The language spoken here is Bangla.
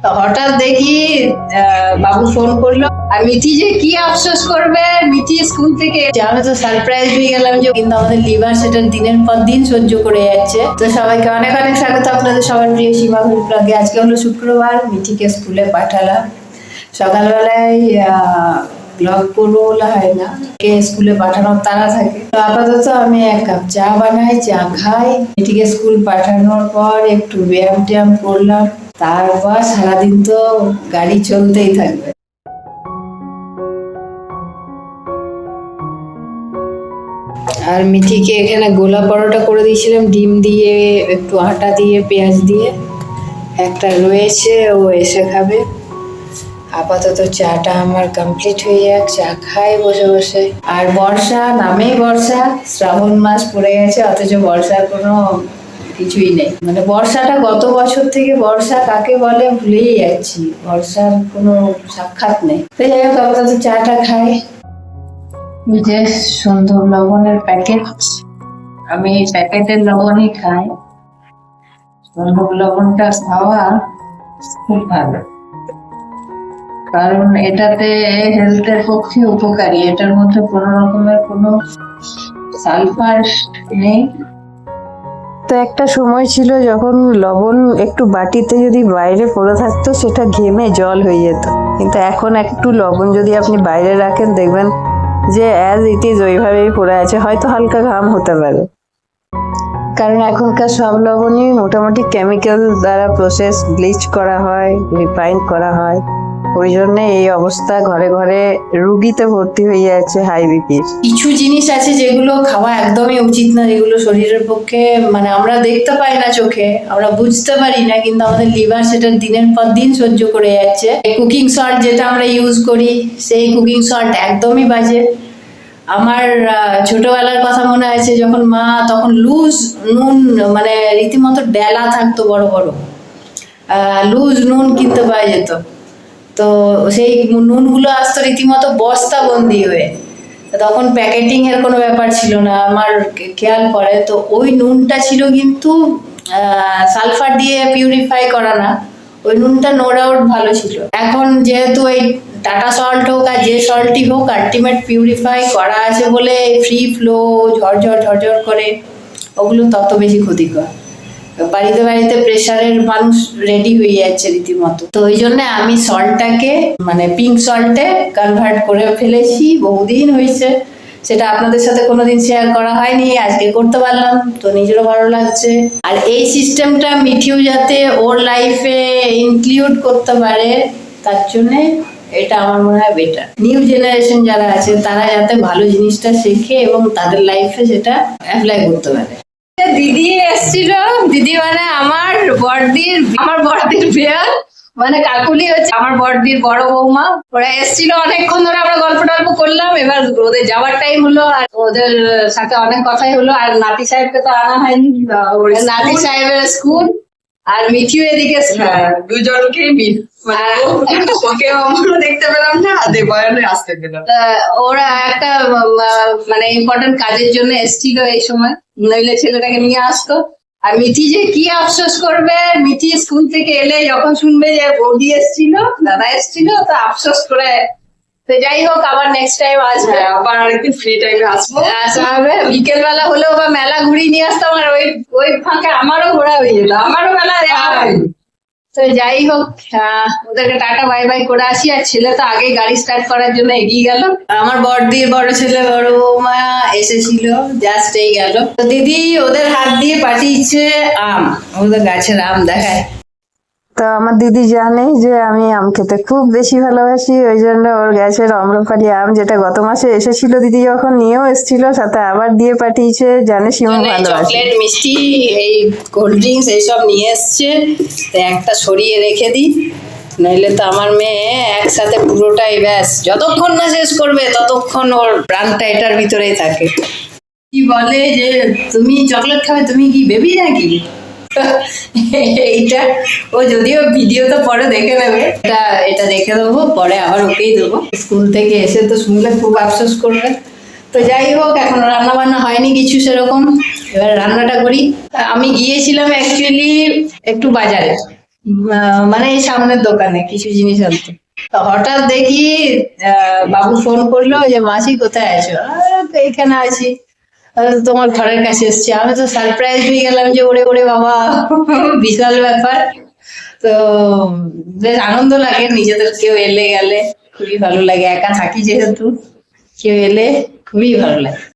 হঠাৎ দেখি বাবু ফোন করলো, আর মিঠি যে কি আফসোস করবে, মিঠি স্কুল থেকে। আমি তো সারপ্রাইজ হয়ে গেলাম যে কিন্তু আমাদের লিভার সেটা দিনের পর দিন সহ্য করে যাচ্ছে। তো সবাইকে অনেক অনেক স্বাগত আপনাদের সবার প্রিয় সীমা ব্লগে। আজকে হলো শুক্রবার, মিঠিকে স্কুলে পাঠালাম। সকালবেলায় ব্লগ করবো বলা হয় না, কে স্কুলে পাঠানোর তাড়া থাকে। তো আপাতত আমি এক কাপ চা বানাই, চা খাই। মিঠিকে স্কুল পাঠানোর পর একটু ব্যায়াম ট্যায়াম করলাম, তারপর সারাদিন তো গাড়ি চলতেই থাকবে। আর মিঠিকে এখানে গোলা পরোটা করে দিয়েছিলাম, ডিম দিয়ে, একটু আটা দিয়ে, পেঁয়াজ দিয়ে। একটা রয়েছে, ও এসে খাবে। আপাতত চাটা আমার কমপ্লিট হয়ে যাক, চা খাই বসে বসে। আর বর্ষা নামেই বর্ষা, শ্রাবণ মাস পড়ে গেছে, অথচ বর্ষার কোনো কিছুই নেই। মানে বর্ষাটা গত বছর থেকে বর্ষা কাকে বলে ভুলেই যাচ্ছি, বর্ষার কোনো সাক্ষাৎ নেই। তো যাই হোক, আপাতত চাটা খাই। যে সন্ধব লবণের প্যাকেট, আমি প্যাকেটের লবণই খাই। সন্ধব লবণটা খাওয়া খুব ভালো, কারণ এটাতে হেলথের পক্ষে উপকারী। এটার মধ্যে কোনো রকমের কোনো সালফার নেই। তো একটা সময় ছিল যখন লবণ একটু বাটিতে যদি বাইরে পড়ে থাকতো, সেটা ঘেমে জল হয়ে যেত। কিন্তু এখন একটু লবণ যদি আপনি বাইরে রাখেন, দেখবেন যে অ্যাজ ইট ইজ ওইভাবেই পড়ে আছে। হয়তো হালকা ঘাম হতে পারে, কারণ এখনকার সব লবণই মোটামুটি কেমিক্যাল দ্বারা প্রসেস, ব্লিচ করা হয়, রিফাইন করা হয়। ওই জন্য এই অবস্থা, ঘরে ঘরে রুগীতে ভর্তি হয়ে যাচ্ছে হাই বিপির। কিছু জিনিস আছে যেগুলো খাওয়া একদমই উচিত না, যেগুলো শরীরের পক্ষে, মানে আমরা দেখতে পাই না চোখে, আমরা বুঝতে পারি না, কিন্তু আমাদের লিভার সেটা দিনের পর দিন সহ্য করে যাচ্ছে। কুকিং সল্ট যেটা আমরা ইউজ করি, সেই কুকিং সল্ট একদমই বাজে। আমার ছোটবেলার কথা মনে আছে, যখন মা তখন লুজ নুন, মানে রীতিমতো ডেলা থাকতো বড় বড়, লুজ নুন কিনতে পাওয়া যেত। তো সেই নুনগুলো আসতো রীতিমতো বস্তা বন্দি হয়ে। তখন প্যাকেটিং এর কোনো ব্যাপার ছিল না, আমার খেয়াল পড়ে। তো ওই নুনটা ছিল কিন্তু সালফার দিয়ে পিউরিফাই করা না, ওই নুনটা নো ডাউট ভালো ছিল। এখন যেহেতু এই টাটা সল্ট হোক আর যে সল্টই হোক, আলটিমেট পিউরিফাই করা আছে বলে ফ্রি ফ্লো, ঝরঝর ঝরঝর করে, ওগুলো তত বেশি ক্ষতিকর। বাড়িতে বাড়িতে প্রেসারের মানুষ রেডি হয়ে যাচ্ছে রীতিমতো। তো ওই জন্য আমি সল্টটাকে মানে পিঙ্ক সল্টে কনভার্ট করে ফেলেছি, বহুদিন হয়েছে। সেটা আপনাদের সাথে কোনোদিন শেয়ার করা হয়নি, আজকে করতে পারলাম, তো নিজেরও ভালো লাগছে। আর এই সিস্টেমটা মিঠিও যাতে ওর লাইফে ইনক্লুড করতে পারে, তার জন্যে এটা আমার মনে হয় বেটার। নিউ জেনারেশন যারা আছে তারা যাতে ভালো জিনিসটা শেখে এবং তাদের লাইফে সেটা অ্যাপ্লাই করতে পারে। দিদি এসেছিল, দিদি মানে আমার বড়দির বেয়ার, মানে কাকুলি হচ্ছে আমার বড়দির বড় বৌমা। ওরা এসেছিল, অনেকক্ষণ ধরে আমরা গল্প টল্প করলাম। এবার ওদের যাওয়ার টাইম হলো, আর ওদের সাথে অনেক কথাই হলো। আর নাতি সাহেবকে তো আনা হয়নি, নাতি সাহেবের স্কুল, আর মিঠিও এদিকে দুজনকেই মিস, ওকে আমরা দেখতে পেলাম না, দেবয়ানে আসতে পেলাম। ওরা একটা মানে ইম্পর্টেন্ট কাজের জন্য এসেছিল এই সময়, নইলে ছেলেটাকে নিয়ে আসতো। আর মিঠি যে কি আফসোস করবে, মিঠি স্কুল থেকে এলে যখন শুনবে যে বৌদি এসেছিল, দাদা এসেছিল, তো আফসোস করে। তো যাই হোক, আবার নেক্সট টাইম আসবে, আবার আরেকদিন ফ্রি টাইমে আসা হবে। বিকেল বেলা হলেও বা মেলা ঘুরিয়ে নিয়ে আসতাম, আর ওই ফাঁকে আমারও ঘোরা হয়ে যেত, আমারও মেলা দেখা হয়নি। তো যাই হোক, ওদেরকে টাটা বাই বাই করে আসি। আর ছেলে তো আগেই গাড়ি স্টার্ট করার জন্য এগিয়ে গেল। আমার বড়দির বড় ছেলে বড় বৌমা এসেছিল, জাস্ট এই গেল। তো দিদি ওদের হাত দিয়ে পাঠিয়েছে আম, ওদের গাছের আম দেখায়। তো আমার দিদি জানে যে আমি আম খেতে খুব বেশি ভালোবাসি, ওই জন্য ওর গাছের আম্রপালি আম, যেটা গত মাসে এসেছিল, দিদি যখন নিয়েও এসেছিল, সাথে আবার দিয়ে পাঠিয়েছে। জানে সিমা ভালোবাসে চকলেট, মিষ্টি, এই কোল্ড ড্রিঙ্কস এইসব নিয়ে এসছে। তো একটা সরিয়ে রেখে দিই, নইলে তো আমার মেয়ে একসাথে পুরোটাই ব্যাস, যতক্ষণ না শেষ করবে ততক্ষণ ওর প্রাণটা এটার ভিতরেই থাকে। কি বলে যে তুমি চকলেট খাবে, তুমি কি বেবি নাকি? এইটা ও যদিও ভিডিও তো পরে দেখে নেবে, এটা দেখে দেবো, পরে আবার ওকেই দেবো। স্কুল থেকে এসে তো শুনলে খুব আফসোস করবে। তো যাই হোক, এখন রান্না বান্না হয়নি কিছু সেরকম, এবার রান্নাটা করি। আমি গিয়েছিলাম অ্যাকচুয়ালি একটু বাজারে, মানে এই সামনের দোকানে কিছু জিনিস আনতে। তো হঠাৎ দেখি বাবু ফোন করলো যে মাসি কোথায় আছো? তো এখানে আছি। তোমার ঘরের কাছে এসছি। আমি তো সারপ্রাইজ হয়ে গেলাম যে ওরে ওরে বাবা, বিশাল ব্যাপার। তো বেশ আনন্দ লাগে, নিজেদের কেউ এলে গেলে খুবই ভালো লাগে, একা থাকি যেহেতু কেউ এলে খুবই ভালো লাগে।